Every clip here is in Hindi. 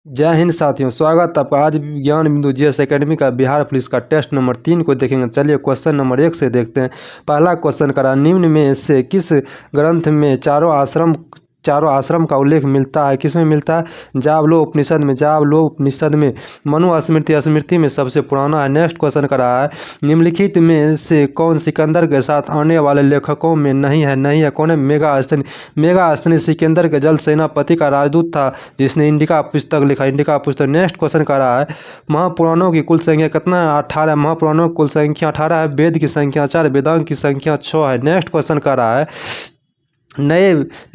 जय हिंद साथियों, स्वागत है आपका। आज ज्ञान बिंदु जीएस एकेडमी का बिहार पुलिस का टेस्ट नंबर 3 को देखेंगे। चलिए क्वेश्चन नंबर 1 से देखते हैं। पहला क्वेश्चन करा, निम्न में से किस ग्रंथ में चारों आश्रम का उल्लेख मिलता है? किसमें मिलता है? जावलोपनिषद में। मनु स्मृति में सबसे पुराना है। नेक्स्ट क्वेश्चन करा है, निम्नलिखित में से कौन सिकंदर के साथ आने वाले लेखकों में नहीं है? कौन है? मेगास्थनी सिकंदर के जल सेनापति का राजदूत था, जिसने इंडिका पुस्तक लिखा। नेक्स्ट क्वेश्चन का रहा है, महापुराणों की कुल संख्या कितना है? 18। महापुराणों की कुल संख्या 18 है। वेद की संख्या 4, वेदांग की संख्या 6 है। नेक्स्ट क्वेश्चन का रहा है,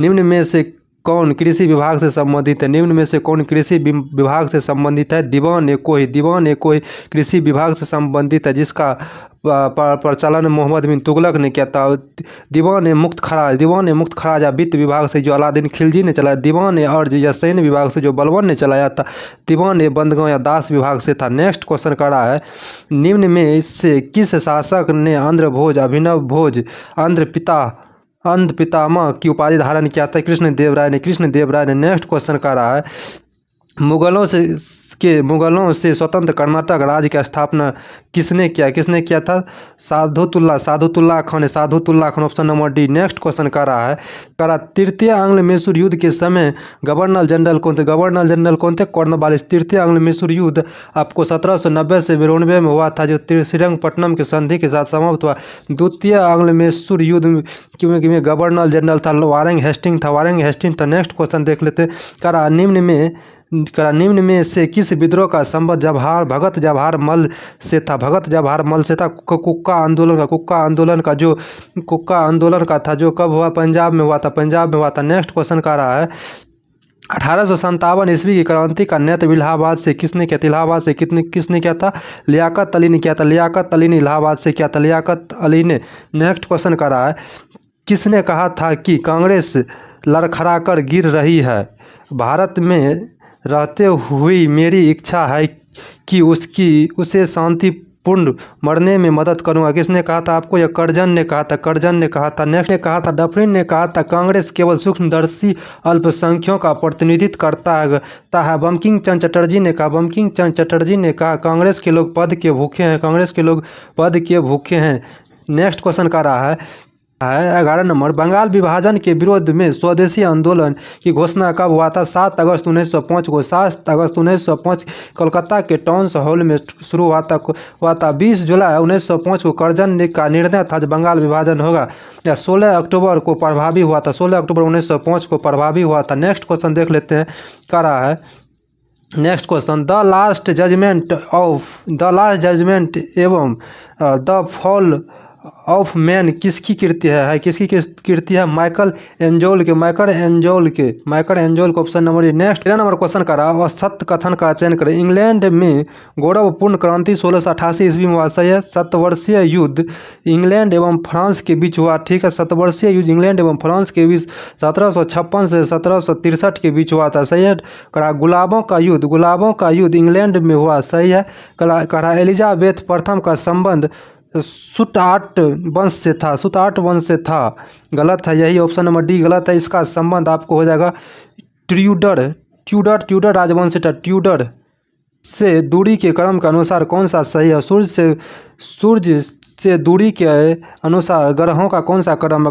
निम्न में से कौन कृषि विभाग से संबंधित है? निम्न में से कौन कृषि विभाग से संबंधित है? दीवान ए कोई कृषि विभाग से संबंधित है, जिसका प्रचलन मोहम्मद बिन तुगलक ने किया था। दीवान ए मुक्त खराज या वित्त विभाग से जो अलादीन खिलजी ने चलाया। दीवान ए अर्ज या सैन्य विभाग से जो बलवन ने चलाया था। दीवान ए बंदगांव या दास विभाग से था। नेक्स्ट क्वेश्चन का रहा है, निम्न में से किस शासक ने अभिनव भोज अंध पितामह की उपाधि धारण किया था? कृष्ण देव राय ने। नेक्स्ट क्वेश्चन का रहा है, मुगलों से स्वतंत्र कर्नाटक राज्य की स्थापना किसने किया था? Saadatullah Khan. Option number D. Next question का रहा है, तृतीय आंग्ल मैसूर युद्ध के समय गवर्नर जनरल कौन थे? कॉर्नवालिस। तृतीय आंग्ल मैसूर युद्ध आपको 1790 से 92 में हुआ था, जो श्रीरंगपट्टनम के संधि के साथ समाप्त हुआ। द्वितीय आंग्ल मैसूर युद्ध में गवर्नर जनरल था वारेंग हेस्टिंग था। नेक्स्ट क्वेश्चन देख लेते हैं। निम्न में से किस विद्रोह का संबंध भगत जवाहर मल से था? कुक्का आंदोलन का था, जो कब हुआ? पंजाब में हुआ था। नेक्स्ट क्वेश्चन का रहा है, 1857 ईस्वी की क्रांति का नेतृत्व इलाहाबाद से किसने किया था? लियाकत अली ने किया था। इलाहाबाद से किया था लियाकत अली ने। नेक्स्ट क्वेश्चन का रहा है, किसने कहा था कि कांग्रेस लड़खड़ाकर गिर रही है? भारत में रहते हुई मेरी इच्छा है कि उसे शांतिपूर्ण मरने में मदद करूंगा। किसने कहा था आपको? यह करजन ने कहा था। नेक्स्ट ने कहा था, डफरिन ने कहा था, कांग्रेस केवल सूक्ष्मदर्शी अल्पसंख्यकों का प्रतिनिधित्व करता है। बंकिम चंद्र चटर्जी ने कहा, कांग्रेस के लोग पद के भूखे हैं। नेक्स्ट क्वेश्चन का रहा है 11 नंबर, बंगाल विभाजन के विरोध में स्वदेशी आंदोलन की घोषणा कब हुआ था? 7 अगस्त 1905 कोलकाता के टाउन हॉल में शुरू हुआ था। 20 जुलाई 1905 को करजन का निर्णय था, जब बंगाल विभाजन होगा। 16 अक्टूबर को प्रभावी हुआ था। 16 अक्टूबर 1905 को प्रभावी हुआ था। नेक्स्ट क्वेश्चन देख लेते हैं, क्या रहा है। Next question, the last judgement एवं द फॉल ऑफ मैन किसकी कृति है? माइकल एंजोल के। Option number A. Next 13 number question का रहा, असत्य कथन का चयन करें। इंग्लैंड में गौरवपूर्ण क्रांति 1688 ईस्वी में हुआ। सही है। शतवर्षीय युद्ध इंग्लैंड एवं फ्रांस के बीच हुआ। ठीक है। शतवर्षीय युद्ध इंग्लैंड एवं फ्रांस के बीच 1756 से 1763 के बीच हुआ था। सही है। गुलाबों का युद्ध इंग्लैंड में हुआ। सही है। एलिजाबेथ प्रथम का संबंध सुटाट वंश से था। गलत है, यही ऑप्शन नंबर डी गलत है। इसका संबंध आपको हो जाएगा ट्यूडर राजवंश से। ट्यूडर से दूरी के क्रम के अनुसार कौन सा सही है? सूर्य से दूरी के अनुसार ग्रहों का कौन सा क्रम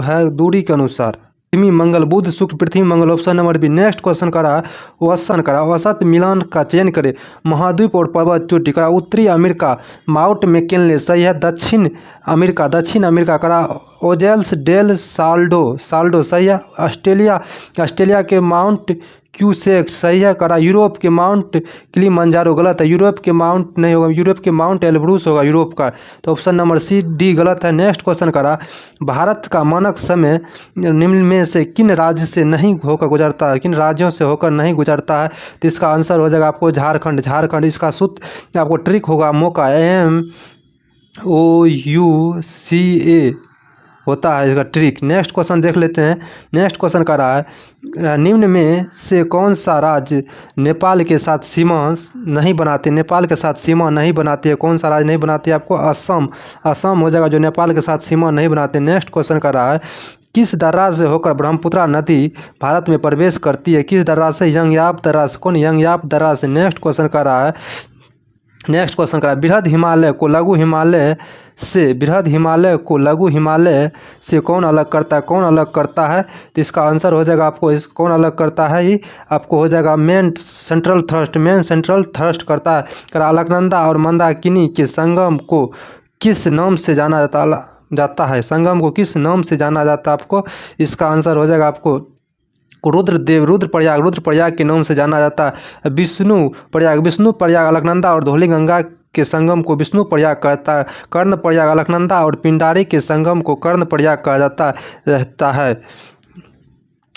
है दूरी के अनुसार? पृथ्वी मंगल बुध शुक्र पृथ्वी मंगल। Option number B. Next question करा औसत मिलान का चयन करें। महाद्वीप और पर्वत चोटी करा। उत्तरी अमेरिका माउंट मैकिनले। सही है। दक्षिण अमेरिका करा ओजेल्स डेल साल्डो। सही है। ऑस्ट्रेलिया के माउंट क्यूसेक। सही है। करा यूरोप के माउंट किलिमंजारो। गलत है। यूरोप के माउंट नहीं होगा, यूरोप के माउंट एल्ब्रूस होगा यूरोप का। तो ऑप्शन नंबर सी डी गलत है। नेक्स्ट क्वेश्चन करा, भारत का मानक समय निम्न में से किन राज्यों से होकर नहीं गुजरता है? तो इसका आंसर हो जाएगा आपको झारखंड। इसका सूत्र आपको ट्रिक होगा, मौका MOUCA होता है इसका ट्रिक। नेक्स्ट क्वेश्चन देख लेते हैं। नेक्स्ट क्वेश्चन का रहा है, निम्न में से कौन सा राज्य नेपाल के साथ सीमा नहीं बनाते? कौन सा राज्य नहीं बनाती? आपको असम हो जाएगा, जो नेपाल के साथ सीमा नहीं बनाते। नेक्स्ट क्वेश्चन का रहा है, किस दर्रा से होकर ब्रह्मपुत्र नदी भारत में प्रवेश करती है? किस दर्रा से? यंगयाप दर्रा से। कौन? यंगयाप दर्रा से। नेक्स्ट क्वेश्चन कर रहा है, बृहद हिमालय को लघु हिमालय से, बृहद हिमालय को लघु हिमालय से कौन अलग करता है? कौन अलग करता है? तो इसका आंसर हो जाएगा आपको, इस कौन अलग करता है ये आपको हो जाएगा main central thrust. Main central thrust करता है। अलकनंदा और मंदाकिनी के संगम को किस नाम से जाना जाता है? संगम को किस नाम से जाना जाता है आपको? इसका आंसर हो जाएगा आपको रुद्रदेव, रुद्रप्रयाग के नाम से जाना जाता है। विष्णुप्रयाग अलकनंदा और धौलीगंगा के संगम को विष्णुप्रयाग कहता है। कर्णप्रयाग अलकनंदा और पिंडारी के संगम को कर्णप्रयाग कहा जाता रहता है।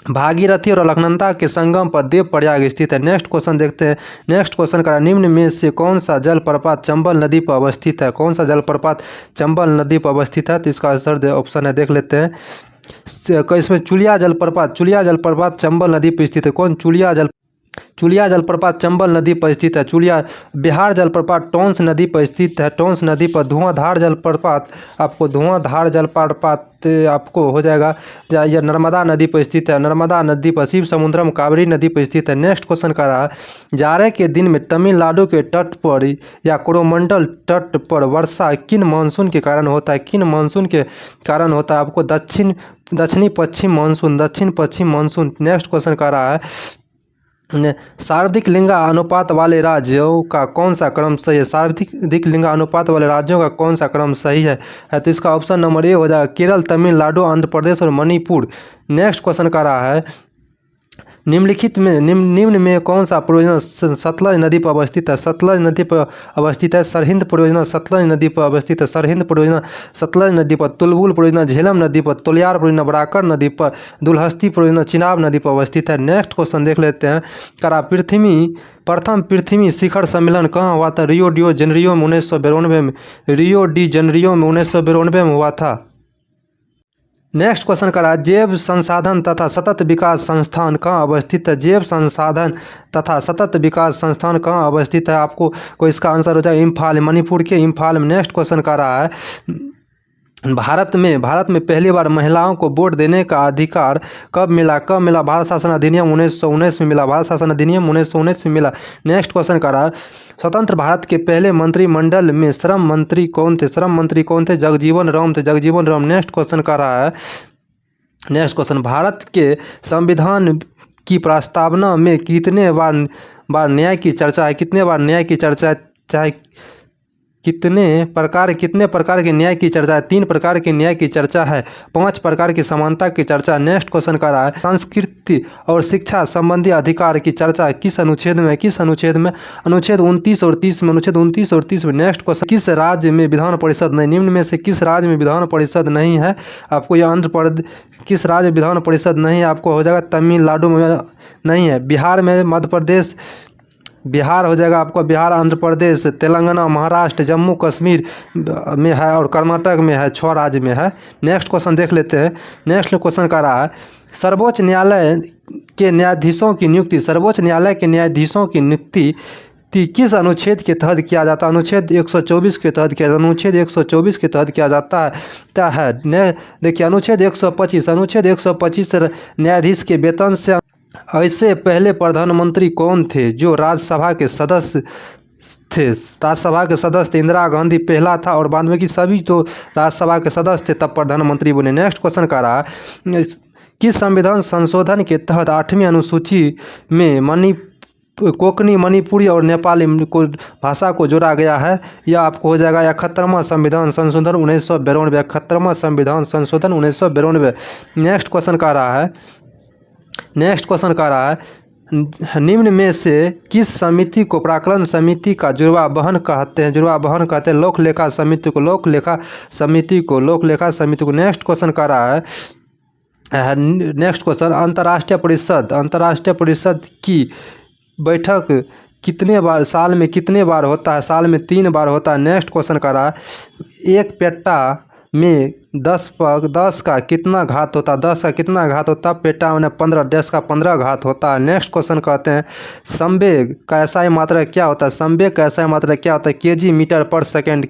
भागीरथी और अलकनंदा के संगम पर देवप्रयाग स्थित है। नेक्स्ट क्वेश्चन देखते हैं। नेक्स्ट क्वेश्चन का निम्न में से कौन सा जलप्रपात चंबल नदी पर अवस्थित है? कौन सा जलप्रपात चंबल नदी पर अवस्थित है? तो इसका आंसर ऑप्शन है, देख लेते हैं। इसमें चुलिया जलप्रपात चंबल नदी पर स्थित है। कौन? चुलिया जलप्रपात चंबल नदी पर स्थित है। बिहार जलप्रपात टोंस नदी पर स्थित है। टोंस नदी पर। धुआंधार जलप्रपात आपको हो जाएगा यह नर्मदा नदी पर स्थित है। नर्मदा नदी पर। शिव समुद्रम कावेरी नदी पर स्थित है। नेक्स्ट क्वेश्चन का रहा, जाड़े के दिन में तमिलनाडु के तट पर या कोरोमंडल तट पर वर्षा किन मानसून के कारण होता है? किन मानसून के कारण होता है? आपको दक्षिणी पश्चिम मानसून। नेक्स्ट क्वेश्चन का रहा है, सर्वाधिक लिंग अनुपात वाले राज्यों का कौन सा क्रम सही है? सर्वाधिक लिंग अनुपात वाले राज्यों का कौन सा क्रम सही है? तो इसका ऑप्शन नंबर ए हो जाएगा, केरल, तमिलनाडु, आंध्र प्रदेश और मणिपुर। नेक्स्ट क्वेश्चन का रहा है, निम्न में कौन सा परियोजना सतलज नदी पर अवस्थित है? सतलज नदी पर अवस्थित है। सरहिंद परियोजना सतलज नदी पर अवस्थित है। सरहिंद परियोजना सतलज नदी पर। तुलबुल परियोजना झेलम नदी पर। तोलियार परियोजना बराकर नदी पर। दुलहस्ती परियोजना चिनाब नदी पर अवस्थित है। नेक्स्ट क्वेश्चन देख लेते हैं। प्रथम पृथ्वी शिखर सम्मेलन कहाँ हुआ था? रियो डी जेनेरियो में 1992 में हुआ था। नेक्स्ट क्वेश्चन का रहा, जैव संसाधन तथा सतत विकास संस्थान कहाँ अवस्थित है? जैव संसाधन तथा सतत विकास संस्थान कहाँ अवस्थित है? आपको इसका आंसर हो जाएगा इम्फाल, मणिपुर के इम्फाल में। नेक्स्ट क्वेश्चन का रहा है, भारत में पहली बार महिलाओं को वोट देने का अधिकार कब मिला? भारत शासन अधिनियम 1919 में मिला। भारत शासन अधिनियम 1919 में मिला। नेक्स्ट क्वेश्चन का रहा, स्वतंत्र भारत के पहले मंत्रिमंडल में श्रम मंत्री कौन थे? जगजीवन राम थे। नेक्स्ट क्वेश्चन का रहा है, नेक्स्ट क्वेश्चन, भारत के संविधान की प्रस्तावना में कितने बार न्याय की चर्चा है? कितने बार न्याय की चर्चा चाहे कितने प्रकार के न्याय की चर्चा है? 3 प्रकार के न्याय की चर्चा है। 5 प्रकार की समानता की चर्चा। नेक्स्ट क्वेश्चन का रहा है, संस्कृति और शिक्षा संबंधी अधिकार की चर्चा किस अनुच्छेद में? अनुच्छेद 29 और 30 में। अनुच्छेद 29 और 30 में। नेक्स्ट क्वेश्चन, किस राज्य में विधान परिषद नहीं? निम्न में से किस राज्य में विधान परिषद नहीं है? आपको यह आंध्र प्रदेश, किस राज्य में विधान परिषद नहीं है? आपको हो जाएगा तमिलनाडु में नहीं है। बिहार में, मध्य प्रदेश, बिहार हो जाएगा आपको, बिहार, आंध्र प्रदेश, तेलंगाना, महाराष्ट्र, जम्मू कश्मीर में है और कर्नाटक में है। 6 राज्य में है। नेक्स्ट क्वेश्चन देख लेते हैं। नेक्स्ट क्वेश्चन का रहा है, सर्वोच्च न्यायालय के न्यायाधीशों की नियुक्ति किस अनुच्छेद के तहत किया जाता है? अनुच्छेद 124 के तहत किया जाता है। अनुच्छेद 124 के तहत किया जाता है। देखिए, अनुच्छेद 125 न्यायाधीश के वेतन से। ऐसे पहले प्रधानमंत्री कौन थे जो राज्यसभा के सदस्य थे? इंदिरा गांधी पहला था और बाद में कि सभी तो राज्यसभा के सदस्य थे तब प्रधानमंत्री बने। नेक्स्ट क्वेश्चन का रहा, किस संविधान संशोधन के तहत 8वीं अनुसूची में कोंकणी, मणिपुरी और नेपाली भाषा को जोड़ा गया है? यह आपको हो जाएगा 71वां संविधान संशोधन 1992। 71वां संविधान संशोधन 1992। नेक्स्ट क्वेश्चन का रहा है, निम्न में से किस समिति को प्राक्कलन समिति का जुड़वा बहन कहते हैं? लोकलेखा समिति को। नेक्स्ट क्वेश्चन का रहा है, नेक्स्ट क्वेश्चन, अंतर्राष्ट्रीय परिषद की बैठक साल में कितने बार होता है? साल में 3 बार होता है। नेक्स्ट क्वेश्चन का रहा है, एक पेटा में 10 का कितना घात होता है? 10 का कितना घात होता है? पेटा में 15, 10 का 15 घात होता है। नेक्स्ट क्वेश्चन कहते हैं, संवेग का SI मात्रा क्या होता है? केजी मीटर पर सेकेंड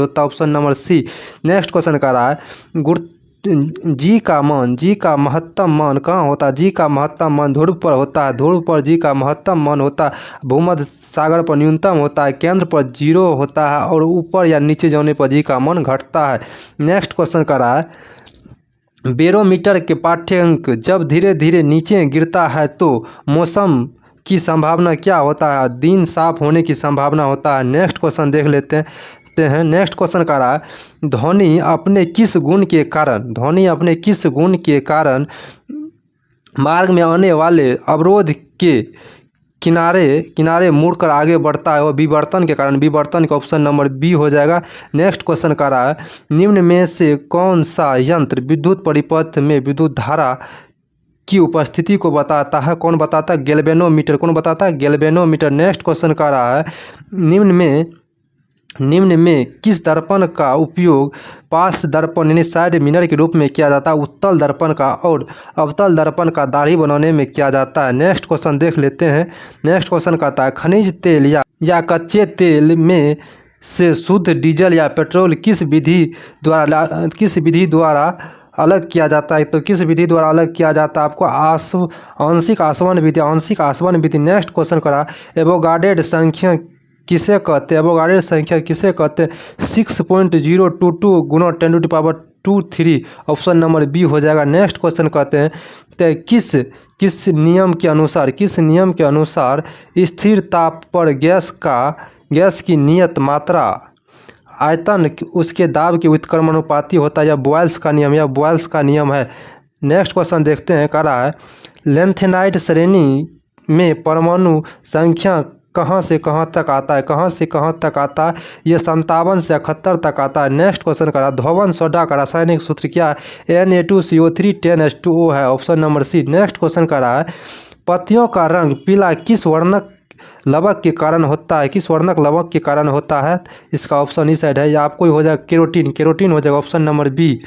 होता है। Option number C. Next question का रहा है, जी का महत्तम मान कहाँ होता है? जी का महत्तम मान ध्रुव पर होता है, ध्रुव पर जी का महत्तम मान होता है, भूमध्य सागर पर न्यूनतम होता है, केंद्र पर 0 होता है और ऊपर या नीचे जाने पर जी का मान घटता है। नेक्स्ट क्वेश्चन कर रहा है बैरोमीटर के पाठ्यांक जब धीरे धीरे नीचे गिरता है तो मौसम की संभावना क्या होता है? दिन साफ होने की संभावना होता है। नेक्स्ट क्वेश्चन देख लेते हैं। नेक्स्ट क्वेश्चन का रहा है ध्वनि अपने किस गुण के कारण मार्ग में आने वाले अवरोध के किनारे मुड़कर आगे बढ़ता है? और विवर्तन के कारण। विवर्तन का ऑप्शन नंबर बी हो जाएगा। नेक्स्ट क्वेश्चन का रहा है निम्न में से कौन सा यंत्र विद्युत परिपथ में विद्युत धारा की उपस्थिति को बताता है? कौन बताता है? गैल्वेनोमीटर। कौन बताता है? गैल्वेनोमीटर। नेक्स्ट क्वेश्चन का रहा है निम्न में किस दर्पण का उपयोग पार्श्व दर्पण यानी साइड मिरर के रूप में किया जाता है? उत्तल दर्पण का और अवतल दर्पण का दाढ़ी बनाने में किया जाता है। नेक्स्ट क्वेश्चन देख लेते हैं। नेक्स्ट क्वेश्चन कहता है खनिज तेल या कच्चे तेल में से शुद्ध डीजल या पेट्रोल किस विधि द्वारा अलग किया जाता है? तो किस विधि द्वारा अलग किया जाता है? आपको आंशिक आसवन विधि। नेक्स्ट क्वेश्चन करा एवोगाड्रो संख्या किसे कहते हैं? एवोगाड्रो संख्या किसे कहते हैं? 6.022 गुना 10⁻²3 ऑप्शन नंबर बी हो जाएगा। नेक्स्ट क्वेश्चन कहते हैं तो किस नियम के अनुसार स्थिर ताप पर गैस की नियत मात्रा आयतन उसके दाब के व्युत्क्रमानुपाती होता है? या बॉयल्स का नियम है। नेक्स्ट क्वेश्चन देखते हैं। कह रहा है लेंथेनाइड श्रेणी में परमाणु संख्या कहाँ से कहाँ तक आता है? ये 57 से 71 तक आता है। नेक्स्ट क्वेश्चन करा धोवन सोडा का रासायनिक सूत्र क्या है? Na2CO3 10H2O है, option number C. Next question करा है पत्तियों का रंग पीला किस वर्णक लवक के कारण होता है? इसका ऑप्शन इस साइड है। या आपको हो जाएगा केरोटीन हो जाएगा, option number B.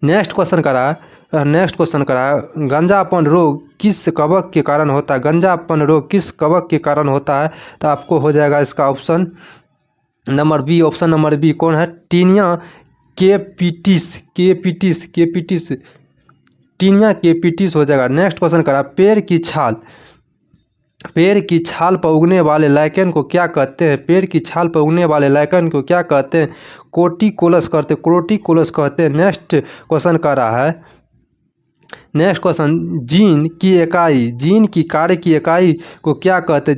Next question करा है गंजापन रोग किस कवक के कारण होता है? तो आपको हो जाएगा इसका option number B. Option number B कौन है? टीनिया केपिटिस हो जाएगा। नेक्स्ट क्वेश्चन करा पेड़ की छाल पर उगने वाले लाइकेन को क्या कहते हैं? क्रोटीकोलस कहते हैं। नेक्स्ट क्वेश्चन कर रहा है जीन की कार्य की इकाई को क्या कहते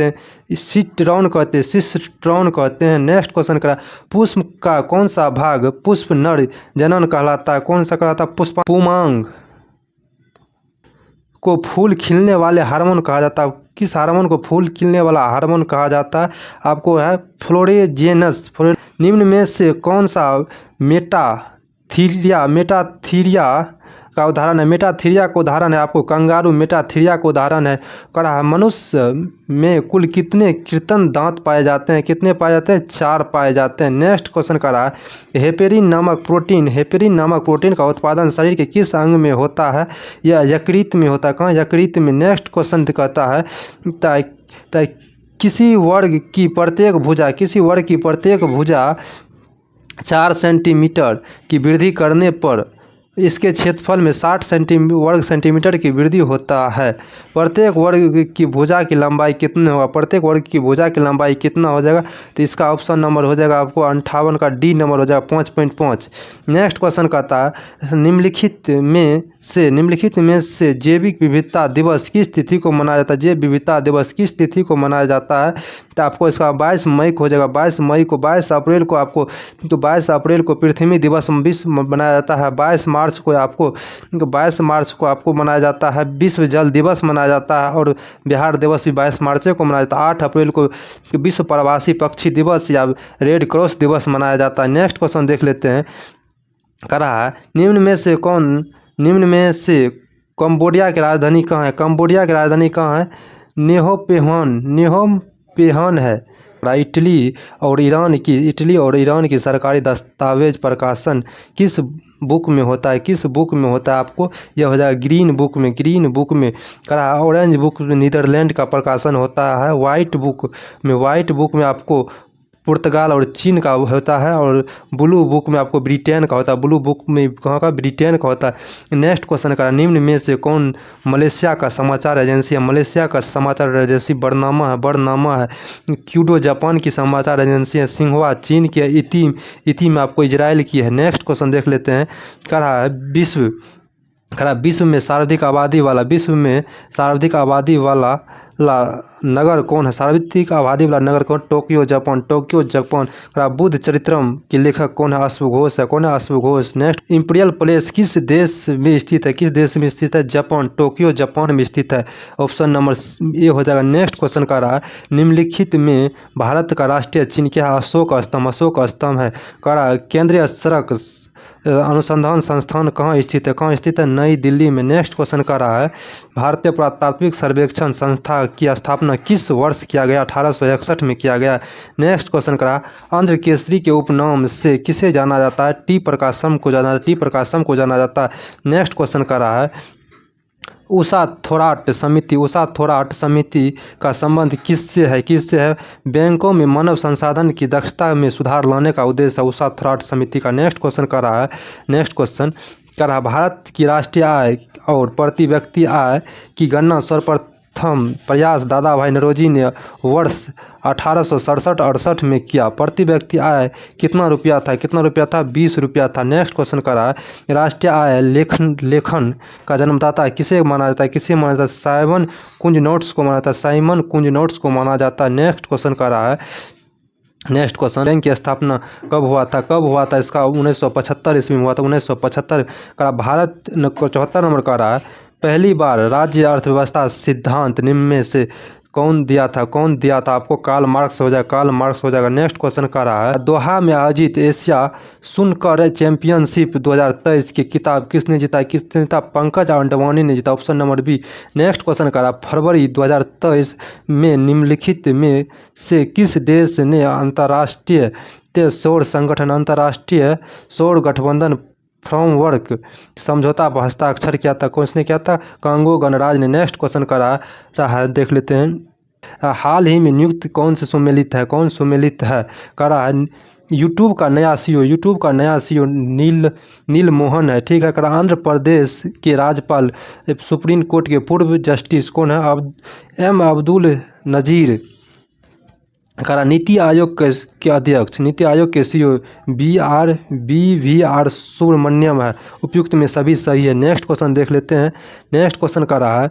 हैं? सिस्ट्रॉन कहते हैं। नेक्स्ट क्वेश्चन करा पुष्प का कौन सा भाग पुष्प नर जनन कहलाता है? कौन सा कहलाता है? पुष्पांग को फूल खिलने वाले हार्मोन कहा जाता है? किस हार्मोन को फूल खिलने वाला हार्मोन कहा जाता है? आपको है फ्लोरेजेनस। निम्न में से कौन सा मेटाथीरिया का उदाहरण है? मेटाथीरिया का उदाहरण है आपको कंगारू मेटाथीरिया का उदाहरण है। कहा है मनुष्य में कुल कितने कृत्रिम दांत पाए जाते हैं? कितने पाए जाते हैं? 4 पाए जाते हैं। नेक्स्ट क्वेश्चन करा है हेपेरिन नामक प्रोटीन का उत्पादन शरीर के किस अंग में होता है? यह यकृत में होता है। कहाँ? यकृत में। नेक्स्ट क्वेश्चन कहता है किसी वर्ग की प्रत्येक भुजा 4 सेंटीमीटर की वृद्धि करने पर इसके क्षेत्रफल में 60 वर्ग सेंटीमीटर की वृद्धि होता है। प्रत्येक वर्ग की भुजा की लंबाई कितनी होगा? कितना हो जाएगा? तो इसका ऑप्शन नंबर हो जाएगा आपको 58 का डी नंबर हो जाएगा 5.5। नेक्स्ट क्वेश्चन कहता है निम्नलिखित में से जैविक विविधता दिवस किस तिथि को मनाया जाता है? जैव विविधता दिवस किस तिथि को मनाया जाता है? तो आपको इसका 22 मई को हो जाएगा। 22 अप्रैल को पृथ्वी दिवस विश्व मनाया जाता है। 22 मार्च को आपको मनाया जाता है विश्व जल दिवस मनाया जाता है। और बिहार दिवस भी 22 मार्च को मनाया जाता है। 8 अप्रैल को विश्व प्रवासी पक्षी दिवस या रेड क्रॉस दिवस मनाया जाता है। नेक्स्ट क्वेश्चन देख लेते हैं। कह रहा है निम्न में से कंबोडिया की राजधानी कहाँ है? नेहोपेहन है। इटली और ईरान की सरकारी दस्तावेज प्रकाशन किस बुक में होता है? आपको यह हो जाएगा ग्रीन बुक में। करा ऑरेंज बुक में नीदरलैंड का प्रकाशन होता है। वाइट बुक में आपको पुर्तगाल और चीन का होता है, और ब्लू बुक में आपको ब्रिटेन का होता है। ब्लू बुक में कहाँ का? ब्रिटेन का होता है। नेक्स्ट क्वेश्चन का, निम्न में से कौन मलेशिया का समाचार एजेंसी है? मलेशिया का समाचार एजेंसी बरनामा है। क्यूडो जापान की समाचार एजेंसी है। सिंहवा चीन की है। इति में आपको इजराइल की है। नेक्स्ट क्वेश्चन देख लेते हैं। कह रहा है विश्व में सर्वाधिक आबादी वाला नगर कौन है? सर्वाधिक आबादी वाला नगर कौन? Tokyo Japan. बुद्ध चरित्रम के लेखक कौन है? अश्वघोष है। कौन है? अश्वघोष। नेक्स्ट, इंपीरियल पैलेस किस देश में स्थित है? जापान, टोक्यो जापान में स्थित है। ऑप्शन नंबर ए हो जाएगा। नेक्स्ट क्वेश्चन का रहा है, निम्नलिखित में भारत का राष्ट्रीय चिन्ह क्या है? अशोक स्तंभ है। कह रहा है केंद्रीय सड़क अनुसंधान संस्थान कहाँ स्थित है? नई दिल्ली में। नेक्स्ट क्वेश्चन का रहा है, भारतीय पुरातात्विक सर्वेक्षण संस्था की स्थापना किस वर्ष किया गया? 1861 में किया गया। नेक्स्ट क्वेश्चन का रहा, आंध्र केसरी के उपनाम से किसे जाना जाता है? टी प्रकाशम को जाना जाता है। नेक्स्ट क्वेश्चन का रहा है, उषा थोराट समिति का संबंध किससे है? बैंकों में मानव संसाधन की दक्षता में सुधार लाने का उद्देश्य है उषा थोराट समिति का। नेक्स्ट क्वेश्चन कर रहा है, भारत की राष्ट्रीय आय और प्रति व्यक्ति आय की गणना सर्वप्रथम प्रयास दादा भाई नौरोजी ने वर्ष 1867-68 में किया। प्रति व्यक्ति आय कितना रुपया था? 20 रुपया था। नेक्स्ट क्वेश्चन कर रहा है, राष्ट्रीय आय लेखन का जन्मदाता किसे माना जाता है? साइमन कुंज नोट्स को माना जाता है। नेक्स्ट क्वेश्चन कर रहा है, बैंक की स्थापना कब हुआ था? इसका 1975 ईस्वी में हुआ था। 1975 का। भारत 74 नंबर का रहा है, पहली बार राज्य अर्थव्यवस्था सिद्धांत निम्न में से कौन दिया था? आपको कार्ल मार्क्स हो जाएगा। नेक्स्ट क्वेश्चन का रहा है, दोहा में आयोजित एशिया स्नूकर चैंपियनशिप 2023 की किताब किसने जीता? पंकज आडवाणी ने जीता। Option number B. Next question का रहा, फरवरी 2023 में निम्नलिखित में से किस देश ने अंतर्राष्ट्रीय सौर गठबंधन फ्रेमवर्क समझौता पर हस्ताक्षर किया था? किसने किया था? कांगो गणराज्य ने। नेक्स्ट क्वेश्चन का रहा है, देख लेते हैं, हाल ही में नियुक्त कौन सुमेलित है? कह रहा है यूट्यूब का नया सीईओ नील मोहन है। ठीक है। कह रहा आंध्र प्रदेश के राज्यपाल सुप्रीम कोर्ट के पूर्व जस्टिस कौन है? एम अब्दुल नजीर। कह रहा नीति आयोग के अध्यक्ष सीईओ BVR सुब्रमण्यम है। उपयुक्त में सभी सही है। नेक्स्ट क्वेश्चन देख लेते हैं। नेक्स्ट क्वेश्चन का रहा है,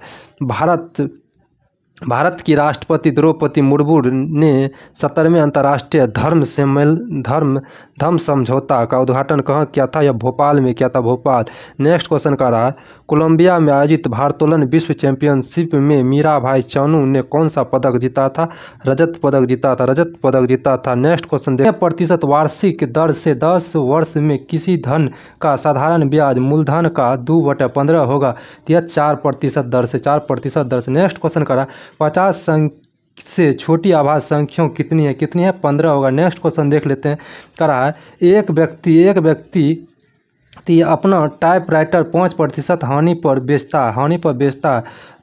भारत की राष्ट्रपति द्रौपदी मुर्मू ने 17वें अंतर्राष्ट्रीय धर्म समझौता का उद्घाटन कहाँ किया था? या भोपाल में किया था। भोपाल। नेक्स्ट क्वेश्चन का रहा है, कोलंबिया में आयोजित भारोत्तोलन विश्व चैंपियनशिप में मीराबाई चानू ने कौन सा पदक जीता था? रजत पदक जीता था। नेक्स्ट क्वेश्चन प्रतिशत वार्षिक दर से 10 वर्ष में किसी धन का साधारण ब्याज मूलधन का 2/15 होगा। यह 4% दर से। नेक्स्ट क्वेश्चन का रहा, 50 से छोटी आभाज्य संख्याओं कितनी है? 15 होगा। नेक्स्ट क्वेश्चन देख लेते हैं। कह रहा है, एक व्यक्ति अपना टाइपराइटर 5% हानि पर बेचता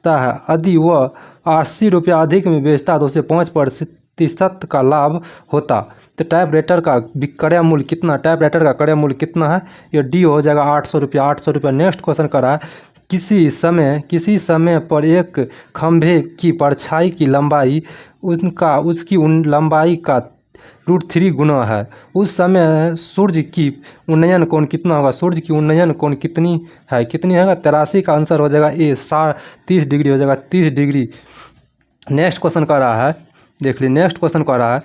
है। यदि वह 80 रुपया अधिक में बेचता है तो उसे 5% का लाभ होता। तो टाइपराइटर का क्रय मूल्य कितना है? ये डी हो जाएगा 800 रुपया। नेक्स्ट क्वेश्चन कर रहा है, किसी समय पर एक खंभे की परछाई की लंबाई उसकी लंबाई का √3 गुना है। उस समय सूर्य की उन्नयन कोण कितना होगा? सूर्य की उन्नयन कोण कितनी है? 83 का आंसर हो जाएगा ए 30 डिग्री हो जाएगा। 30 डिग्री। नेक्स्ट क्वेश्चन का रहा है, देख लीजिए। नेक्स्ट क्वेश्चन का रहा है,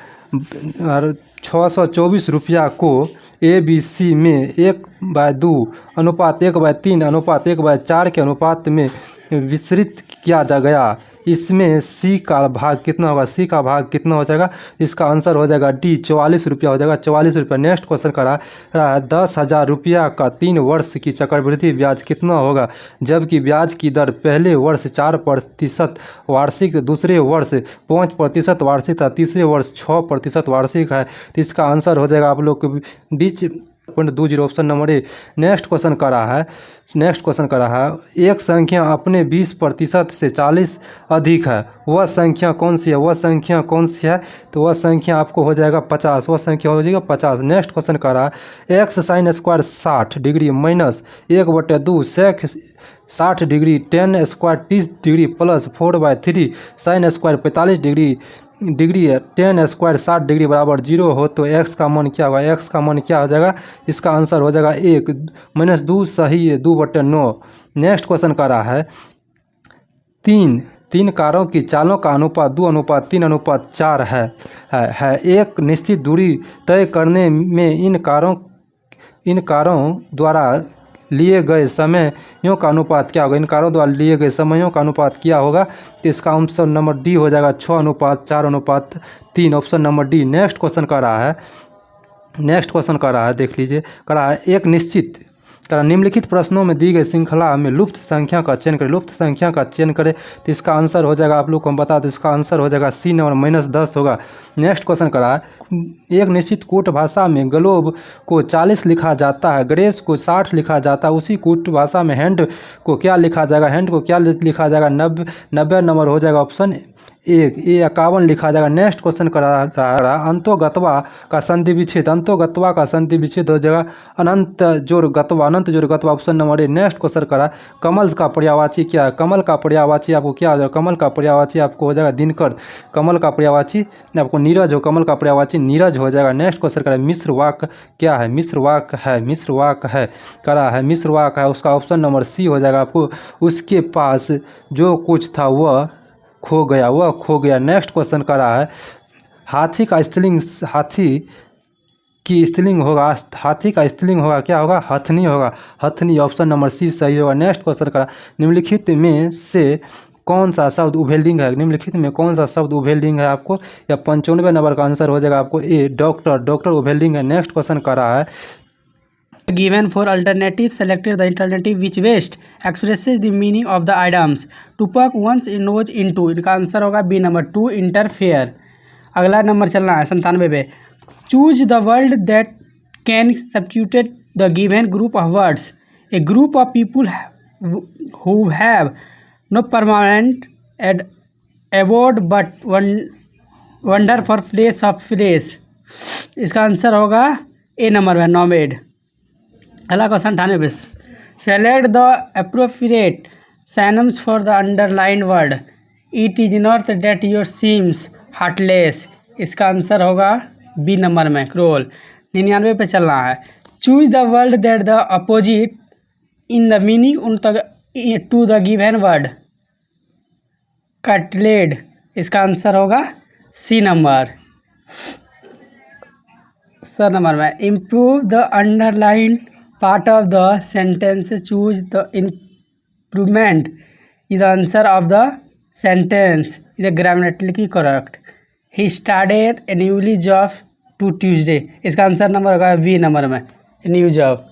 624 रुपया को ABC में 1/2 अनुपात 1/3 अनुपात 1/4 के अनुपात में वितरित किया जा गया। इसमें C का भाग कितना होगा? हो जाएगा? इसका आंसर हो जाएगा डी 44 रुपया हो जाएगा। 44 रुपया। नेक्स्ट क्वेश्चन का रहा है, 10,000 रुपया का 3 वर्ष की चक्रवृद्धि ब्याज कितना होगा? जबकि ब्याज की दर पहले वर्ष 4% वार्षिक, दूसरे वर्ष 5% वार्षिक था, तीसरे वर्ष 6% वार्षिक है। तो इसका आंसर हो जाएगा आप लोग को D 0.20 option number A. Next question का रहा है, नेक्स्ट क्वेश्चन कर रहा है, एक संख्या अपने 20% से 40 अधिक है, वह संख्या कौन सी है? वह संख्या कौन सी है? तो वह संख्या आपको हो जाएगा 50, वह संख्या हो जाएगा 50। नेक्स्ट क्वेश्चन कर रहा है, x sine square 60 degree minus 1/2 सेक 60 degree ten square 30 degree plus 4/3 sine square 45 degree है, टेन स्क्वायर 60 डिग्री बराबर 0 हो तो एक्स का मान क्या होगा? एक्स का मान क्या हो जाएगा? इसका आंसर हो जाएगा 1 - 2 सही है 2/9। नेक्स्ट क्वेश्चन का रहा है, तीन कारों की चालों का अनुपात 2:3:4 है। एक निश्चित दूरी तय करने में इन कारों द्वारा लिए गए समयों का अनुपात क्या होगा? इन कारों द्वारा लिए गए समयों का अनुपात क्या होगा? तो इसका ऑप्शन नंबर डी हो जाएगा 6:4:3, option number D. Next question कर रहा है, देख लीजिए, कर रहा है, एक निश्चित निम्नलिखित प्रश्नों में दी गई श्रृंखला में लुप्त संख्या का चयन करें। लुप्त संख्या का चयन करें तो इसका आंसर हो जाएगा, आप लोग को हम बता दें, इसका आंसर हो जाएगा सी नंबर -10 होगा। नेक्स्ट क्वेश्चन कर रहा है, एक निश्चित कूट भाषा में ग्लोब को 40 लिखा जाता है, ग्रेस को 60 लिखा जाता है, उसी कूट भाषा में हैंड को क्या लिखा जाएगा? हैंड को क्या लिखा जाएगा? 90 नंबर हो जाएगा ऑप्शन 1, ये 51 लिखा जाएगा। नेक्स्ट क्वेश्चन करा रहा, अंतोगत्वा का संधि विच्छेद, अंतोगत्वा का संधि विच्छेद हो जाएगा अनंत जोड़ गत्वा, option number A. Next question करा, कमल का पर्यायवाची क्या है? कमल का पर्यायवाची आपको क्या हो जाएगा? कमल का पर्यायवाची आपको हो जाएगा दिनकर। कमल का पर्यायवाची आपको नीरज हो, कमल का पर्यायवाची नीरज हो जाएगा। नेक्स्ट क्वेश्चन करा, मिश्र वाक क्या है? मिश्र वाक है करा है, मिश्र वाक है, उसका ऑप्शन नंबर सी हो जाएगा आपको, उसके पास जो कुछ था वह खो गया। नेक्स्ट क्वेश्चन का रहा है, हाथी का स्त्रीलिंग होगा क्या होगा? हथनी होगा, हथनी, ऑप्शन नंबर सी सही होगा। नेक्स्ट क्वेश्चन का, निम्नलिखित में से कौन सा शब्द उभयलिंग है? निम्नलिखित में कौन सा शब्द उभयलिंग है आपको? या 95 नंबर का आंसर हो जाएगा आपको ए, डॉक्टर उभयलिंग है। नेक्स्ट क्वेश्चन का रहा है, given for alternative, selected the alternative which best expresses the meaning of the items. To poke one's nose into, इनका आंसर होगा बी नंबर 2, interfere। अगला नंबर चलना है 97 पे, choose the word that can substitute the given group of words. A group of people who have no permanent abode but wander for place of place। इसका आंसर होगा ए नंबर में, nomad। अगला क्वेश्चन 98 पे, select the appropriate synonyms for the underline word. It is not date your seems heartless. इसका आंसर होगा बी नंबर में, क्रोल। 99 पे चलना है, choose the word that the opposite in the meaning to the given word. कटलेड, इसका आंसर होगा सी नंबर। सर नंबर में, improve the underline part of the sentence, choose the improvement is the answer of the sentence is a grammatically correct। he started a newly job to Tuesday। इसका आंसर नंबर होगा बी नंबर में, न्यू जॉब।